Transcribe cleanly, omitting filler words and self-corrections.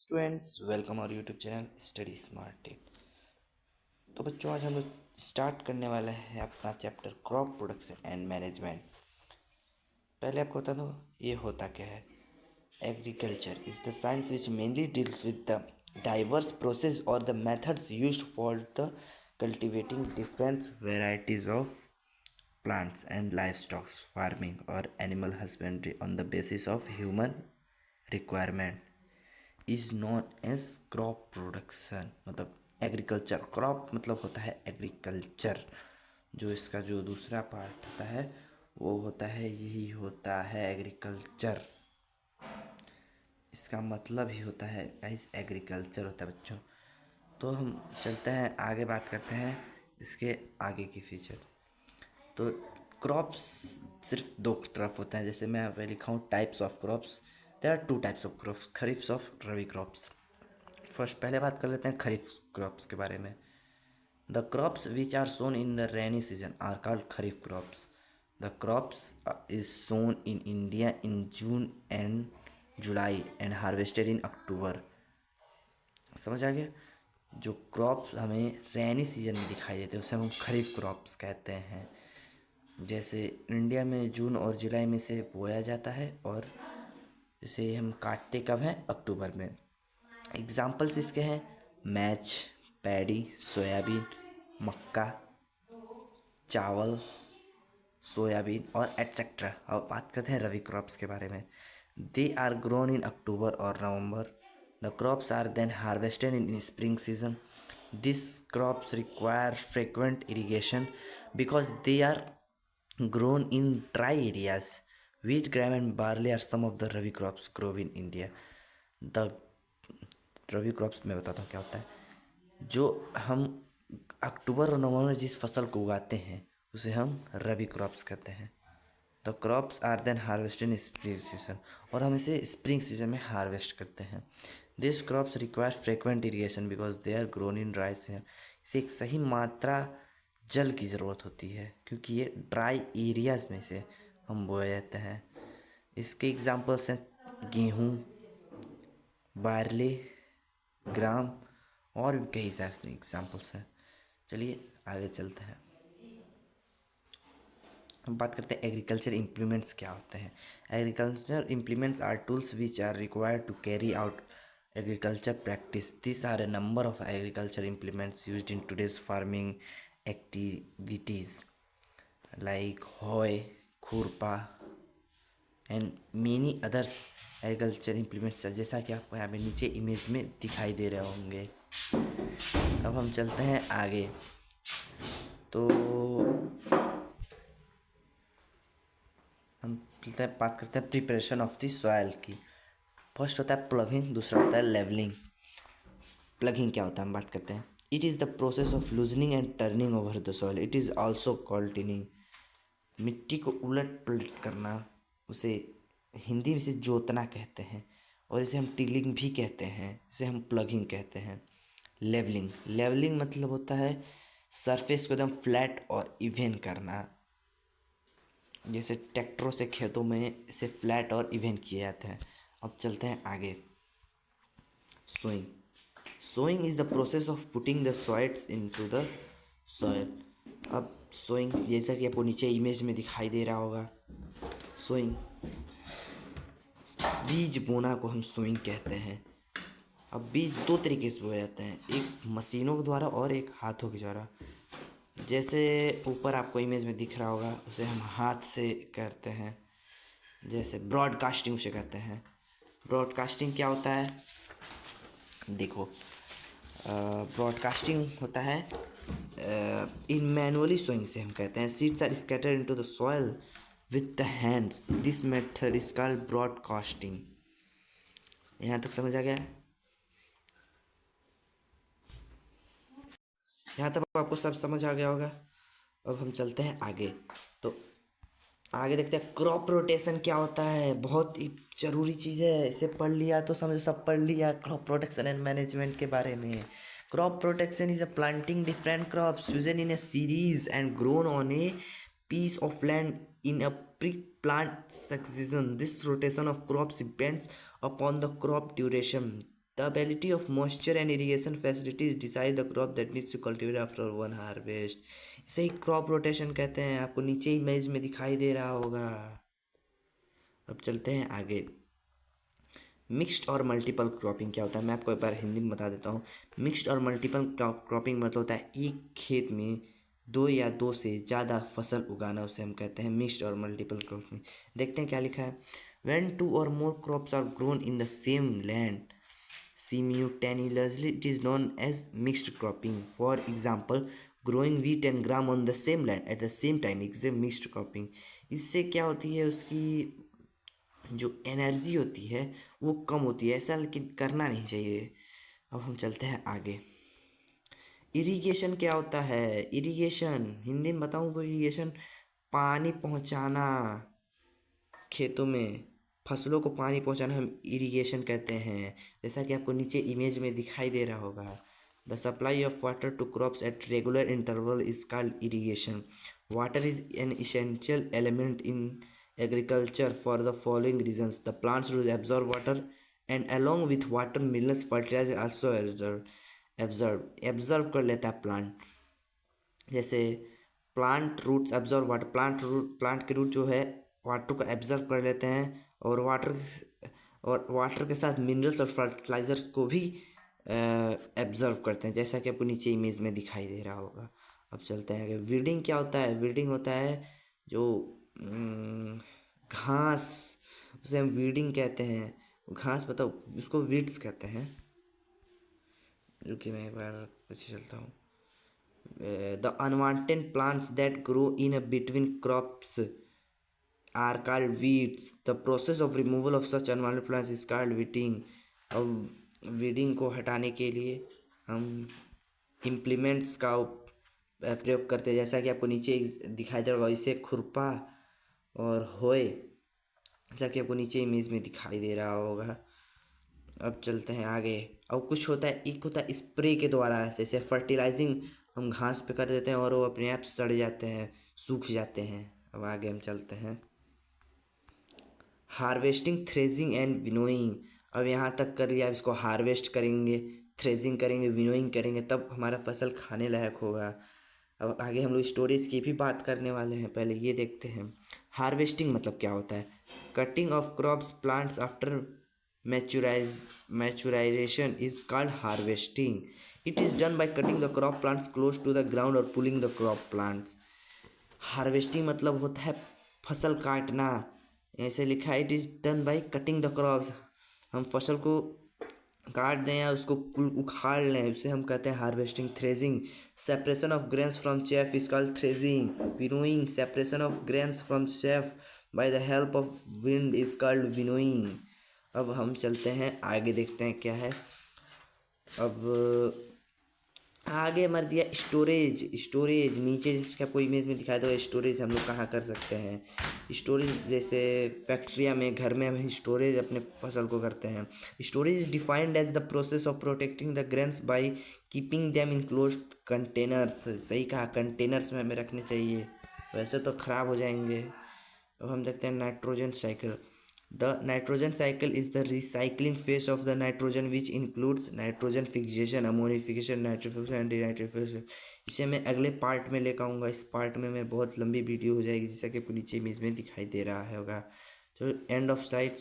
Students welcome और YouTube channel study smart tip. तो बच्चों आज हम लोग स्टार्ट करने वाला है अपना chapter crop production and management. पहले आपको बता दो ये होता क्या है। Agriculture is the science which mainly deals with the diverse process और the methods used for the cultivating different varieties of plants and livestock farming or animal husbandry on the basis of human requirement is known as crop production। मतलब agriculture, crop मतलब होता है agriculture. जो इसका जो दूसरा part होता है वो होता है, यही होता है एग्रीकल्चर। इसका मतलब ही होता है गाइस एग्रीकल्चर होता है बच्चों। तो हम चलते हैं आगे, बात करते हैं इसके आगे की फीचर। तो क्रॉप्स सिर्फ दो तरफ होते हैं, जैसे मैं यहाँ पे लिखा हूँ types of crops. There are two types of crops, kharif of rabi crops. First पहले बात कर लेते हैं खरीफ क्रॉप्स के बारे में। The crops which are sown in the rainy season are called kharif crops. The crops is sown in India in June and July and harvested in October. समझ आ गया। जो क्रॉप्स हमें रेनी सीजन में दिखाई देते हैं उसे हम खरीफ क्रॉप्स कहते हैं। जैसे इंडिया में जून और जुलाई में से बोया जाता है और इसे हम काटते कब हैं, अक्टूबर में। एग्जाम्पल्स इसके हैं मैच, पैडी, सोयाबीन, मक्का, चावल, सोयाबीन और एट्सेट्रा। अब बात करते हैं रवि क्रॉप्स के बारे में। दे आर ग्रोन इन अक्टूबर और November. The crops are then harvested in spring season. This crops require frequent irrigation because they are grown in dry areas. Wheat, gram and barley are some of the rabi crops grown in India. The rabi crops मैं बताता हूँ क्या होता है। जो हम अक्टूबर और नवंबर में जिस फसल को उगाते हैं उसे हम रबी क्रॉप्स कहते हैं। The crops are then harvested in spring season, और हम इसे स्प्रिंग सीजन में हार्वेस्ट करते हैं। This crops require frequent irrigation because they are grown in dry season. इसे एक सही मात्रा जल की ज़रूरत होती है क्योंकि ये ड्राई एरियाज़ में से हम बोए जाते हैं। इसके एग्जांपल्स हैं गेहूँ, बार्ले, ग्राम और भी कई सारे एग्जांपल्स हैं। चलिए आगे चलते हैं। हम बात करते हैं एग्रीकल्चर इम्प्लीमेंट्स क्या होते हैं। Agriculture implements are tools which are required to carry out agriculture practice. These are a number of agriculture implements used in today's farming activities like hoe, खुरपा and many others agriculture implements, जैसा कि आपको यहाँ पे नीचे image में दिखाई दे रहे होंगे। अब हम चलते हैं आगे। तो हम बात करते हैं प्रिपरेशन ऑफ द सॉइल की। फर्स्ट होता है प्लगिंग, दूसरा होता है लेवलिंग। प्लगिंग क्या होता है हम बात करते हैं। It is the process of loosening and turning over the soil. It is also called tinning. मिट्टी को उलट पलट करना, उसे हिंदी में से जोतना कहते हैं, और इसे हम टिलिंग भी कहते हैं, इसे हम प्लगिंग कहते हैं। लेवलिंग, लेवलिंग मतलब होता है सरफेस को एकदम फ्लैट और इवन करना। जैसे ट्रैक्टरों से खेतों में इसे फ्लैट और इवन किए जाते हैं। अब चलते हैं आगे। Sowing, sowing is the process of putting the seeds into the soil. अब सोइंग जैसा कि आपको नीचे इमेज में दिखाई दे रहा होगा, सोइंग बीज बोना को हम सोइंग कहते हैं। अब बीज दो तरीके से बोए जाते हैं, एक मशीनों के द्वारा और एक हाथों के द्वारा। जैसे ऊपर आपको इमेज में दिख रहा होगा उसे हम हाथ से करते हैं, जैसे ब्रॉडकास्टिंग उसे कहते हैं। ब्रॉडकास्टिंग क्या होता है, देखो ब्रॉडकास्टिंग होता है इन मैनुअली सोइंग से हम कहते हैं seeds are scattered into the soil with the hands. This method is called broadcasting. यहाँ तक समझ आ गया? यहाँ तक आपको सब समझ आ गया होगा। अब हम चलते हैं आगे। तो आगे देखते हैं क्रॉप रोटेशन क्या होता है। बहुत ही ज़रूरी चीज़ है, इसे पढ़ लिया तो समझो सब पढ़ लिया क्रॉप प्रोटेक्शन एंड मैनेजमेंट के बारे में। Crop protection is a planting different crops chosen in A series and grown on A piece of land in a pre-plant season. This rotation of crops depends upon the crop duration. The ability of moisture and irrigation facilities decide the crop that needs to cultivate after one harvest. इसे ही crop rotation कहते हैं, आपको नीचे image में दिखाई दे रहा होगा। अब चलते हैं आगे। मिक्स्ड और मल्टीपल क्रॉपिंग क्या होता है, मैं आपको एक बार हिंदी में बता देता हूँ। मिक्स्ड और मल्टीपल क्रॉपिंग मतलब होता है एक खेत में दो या दो से ज़्यादा फसल उगाना, उसे हम कहते हैं मिक्स्ड और मल्टीपल क्रॉपिंग। देखते हैं क्या लिखा है। When two or more crops are grown in the same land simultaneously it is known as mixed cropping. For example, growing wheat and gram on the same land at the same time is a mixed cropping. इससे क्या होती है, उसकी जो energy होती है वो कम होती है, ऐसा लेकिन करना नहीं चाहिए। अब हम चलते हैं आगे। इरिगेशन क्या होता है? इरिगेशन हिंदी में बताऊँ तो इरिगेशन पानी पहुंचाना, खेतों में फसलों को पानी पहुंचाना हम इरिगेशन कहते हैं। जैसा कि आपको नीचे इमेज में दिखाई दे रहा होगा। The supply of water to crops at regular interval is called irrigation. Water is an essential element in agriculture for the following reasons. The plants root absorb water and along with water minerals fertiliser also absorb कर लेता है प्लांट। जैसे plant roots absorb water, plant के root जो है water को absorb कर लेते हैं और वाटर के साथ मिनरल्स और फर्टिलाइजर्स को भी एब्जॉर्ब करते हैं, जैसा कि आपको नीचे इमेज में दिखाई दे रहा होगा। अब चलते हैं आगे। वीडिंग क्या होता है? वीडिंग होता है जो घास, उसे हम वीडिंग कहते हैं। घास मतलब उसको वीड्स कहते हैं। जो कि मैं एक बार पीछे चलता हूँ। The unwanted plants that grow in between crops are called weeds. The process of removal of such unwanted plants is called weeding. अब weeding को हटाने के लिए हम इम्प्लीमेंट्स का प्रयोग करते हैं, जैसा कि आपको नीचे दिखाई दे रहा होगा। इसे खुरपा और होए, जैसा कि आपको नीचे इमेज में दिखाई दे रहा होगा। अब चलते हैं आगे। अब कुछ होता है, एक होता है स्प्रे के द्वारा, जैसे फर्टिलाइजिंग हम घास पे कर देते हैं और वो अपने आप सड़ जाते हैं, सूख जाते हैं। अब आगे हम चलते हैं। Harvesting, threshing and winnowing. अब यहाँ तक कर लिया, अब इसको हार्वेस्ट करेंगे, थ्रेजिंग करेंगे, विनोइंग करेंगे, तब हमारा फसल खाने लायक होगा। अब आगे हम लोग स्टोरेज की भी बात करने वाले हैं, पहले ये देखते हैं। हार्वेस्टिंग मतलब क्या होता है? Cutting of crops plants after maturation is called harvesting. It is done by cutting the crop plants close to the ground or pulling the crop plants. Harvesting मतलब होता है फसल काटना, ऐसे लिखा है। It is done by cutting the crops, हम फसल को काट दें या उसको उखाड़ लें, उसे हम कहते हैं harvesting. Threshing, separation of grains from chaff is called threshing. Winnowing, separation of grains from chaff by the help of wind is called winnowing. अब हम चलते हैं आगे, देखते हैं क्या है। अब आगे मर दिया स्टोरेज नीचे जिसके आपको इमेज में दिखाया दो। स्टोरेज हम लोग कहाँ कर सकते हैं? स्टोरेज जैसे फैक्ट्रिया में, घर में हम स्टोरेज अपने फसल को करते हैं। Storage is defined as the process of protecting the grains by keeping them in closed containers. सही कहा, कंटेनर्स में हमें रखने चाहिए, वैसे तो ख़राब हो जाएंगे। अब हम देखते हैं nitrogen cycle. The nitrogen cycle is the recycling phase of the nitrogen which includes nitrogen fixation, ammonification, nitrification and denitrification. इसे मैं अगले पार्ट में लेकर आऊँगा। इस पार्ट में मैं बहुत लंबी वीडियो हो जाएगी, जैसा कि आपको नीचे इमेज में दिखाई दे रहा है होगा। तो एंड ऑफ साइट।